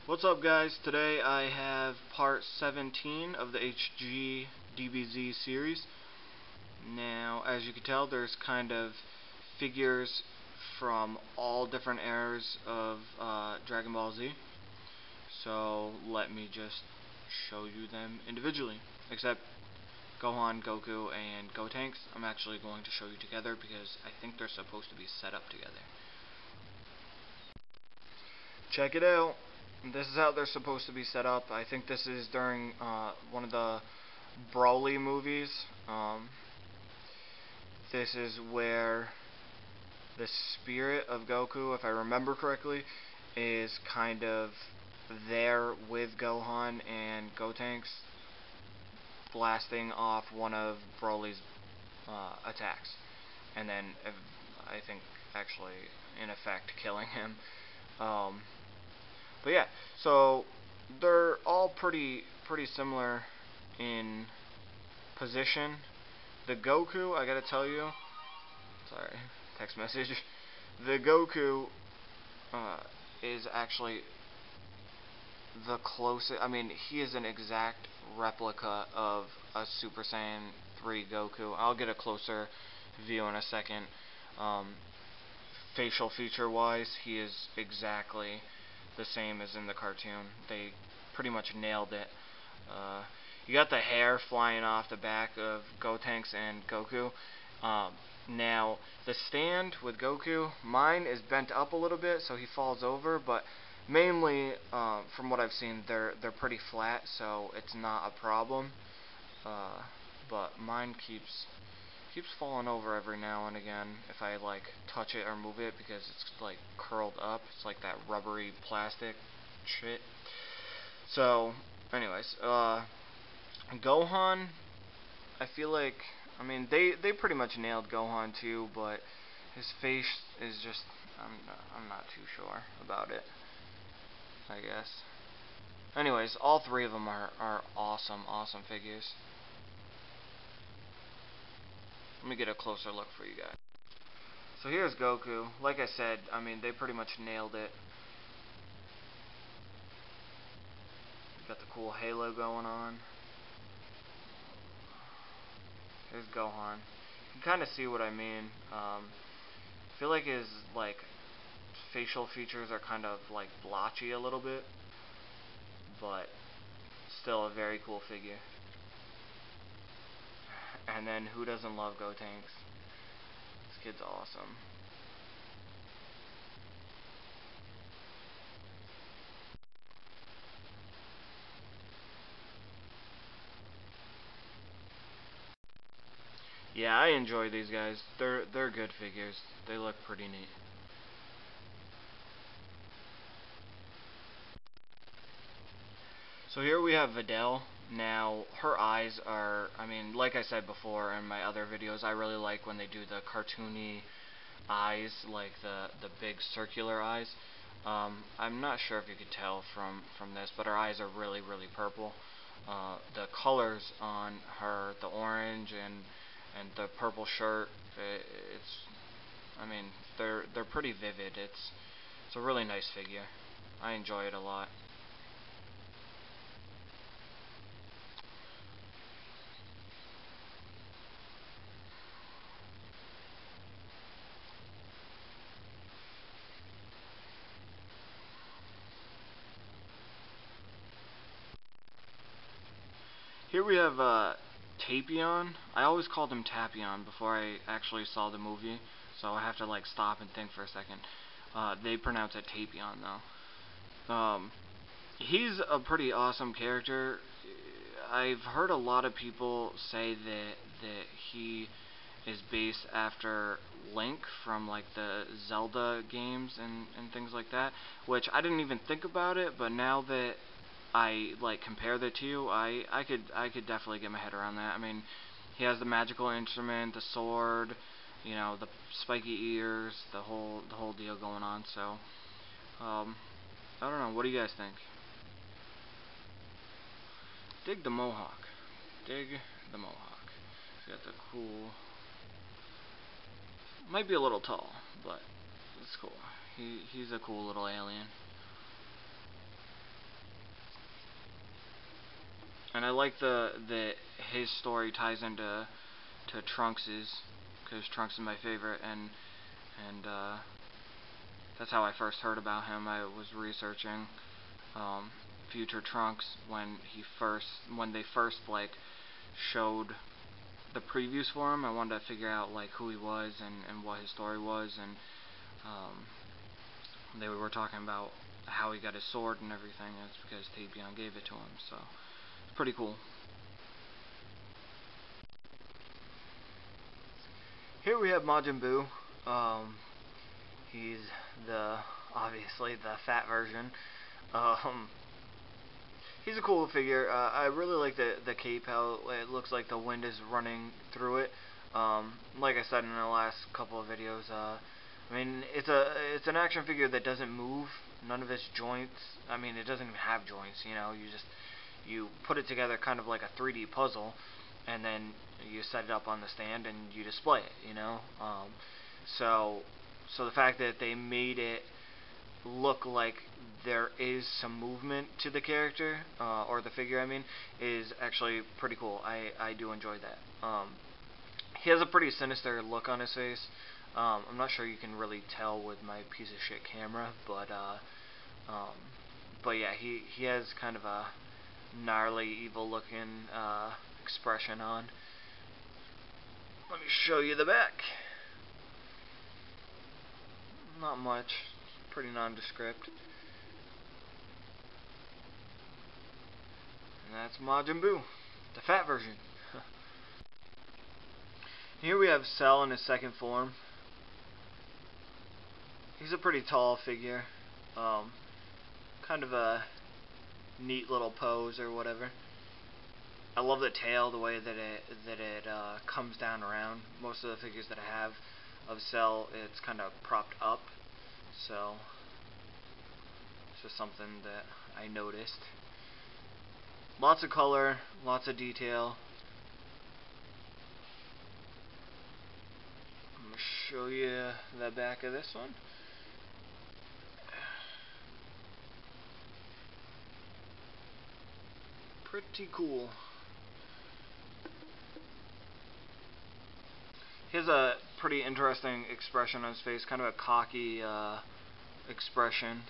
What's up, guys? Today I have part 17 of the HG DBZ series. Now, as you can tell, there's kind of figures from all different eras of Dragon Ball Z. So let me just show you them individually. Except Gohan, Goku, and Gotenks, I'm actually going to show you together because I think they're supposed to be set up together. Check it out. This is how they're supposed to be set up. I think this is during one of the Broly movies. This is where the spirit of Goku, if I remember correctly, is kind of there with Gohan and Gotenks, blasting off one of Broly's attacks, and then I think actually in effect killing him. But yeah, so they're all pretty similar in position. The Goku, I gotta tell you, sorry, text message. The Goku is actually the closest. I mean, he is an exact replica of a Super Saiyan 3 Goku. I'll get a closer view in a second. Facial feature wise, he is exactly the same as in the cartoon. They pretty much nailed it. You got the hair flying off the back of Gotenks and Goku. Now, the stand with Goku, mine is bent up a little bit so he falls over, but mainly, from what I've seen, they're pretty flat, so it's not a problem. But mine keeps falling over every now and again if I like touch it or move it because it's like curled up. It's like that rubbery plastic shit. So, anyways, Gohan, I feel like, I mean, they pretty much nailed Gohan too, but his face is just, I'm not too sure about it, I guess. Anyways, all three of them are awesome figures. Let me get a closer look for you guys. So here's Goku. Like I said, I mean, they pretty much nailed it. Got the cool halo going on. Here's Gohan. You can kind of see what I mean. I feel like his facial features are kind of like blotchy a little bit, but still a very cool figure. And then who doesn't love Gotenks? This kid's awesome. Yeah, I enjoy these guys. They're good figures. They look pretty neat. So here we have Videl. Now, her eyes are, I mean, like I said before in my other videos, I really like when they do the cartoony eyes, like the big circular eyes. I'm not sure if you could tell from this, but her eyes are really purple. The colors on her, the orange and the purple shirt, I mean, they're pretty vivid. It's a really nice figure. I enjoy it a lot. Here we have Tapion. I always called him Tapion before I actually saw the movie, so I have to like stop and think for a second. They pronounce it Tapion though. He's a pretty awesome character. I've heard a lot of people say that he is based after Link from like the Zelda games and things like that, which I didn't even think about it, but now that I like compare the two, I could definitely get my head around that. I mean, he has the magical instrument, the sword, you know, the spiky ears, the whole deal going on. So, I don't know. What do you guys think? Dig the mohawk. Dig the mohawk. He's got the cool. Might be a little tall, but it's cool. He's a cool little alien. And I like the his story ties into Trunks's, because Trunks is my favorite, and that's how I first heard about him. I was researching future Trunks when they first like showed the previews for him. I wanted to figure out like who he was and what his story was, and they were talking about how he got his sword and everything. It's because Tapion gave it to him, so it's pretty cool. Here we have Majin Buu. He's obviously the fat version. He's a cool figure. I really like the cape, how it looks like the wind is running through it. Like I said in the last couple of videos, I mean, it's an action figure that doesn't move. None of its joints. I mean, it doesn't even have joints. You know, you put it together kind of like a 3D puzzle, and then you set it up on the stand and you display it. You know, so the fact that they made it look like there is some movement to the character, or the figure I mean, is actually pretty cool. I do enjoy that. He has a pretty sinister look on his face. I'm not sure you can really tell with my piece of shit camera, but yeah, he has kind of a gnarly, evil looking expression on. Let me show you the back. Not much. It's pretty nondescript. And that's Majin Buu, the fat version. Here we have Cell in his second form. He's a pretty tall figure. Kind of a neat little pose or whatever. I love the tail, the way that it comes down around. Most of the figures that I have of Cell, it's kind of propped up. So it's just something that I noticed. Lots of color, lots of detail. I'm going to show you the back of this one. Pretty cool. He has a pretty interesting expression on his face, kind of a cocky expression.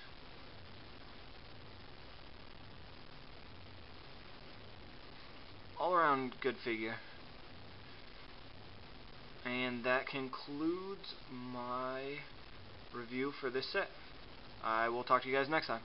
All around good figure. And that concludes my review for this set. I will talk to you guys next time.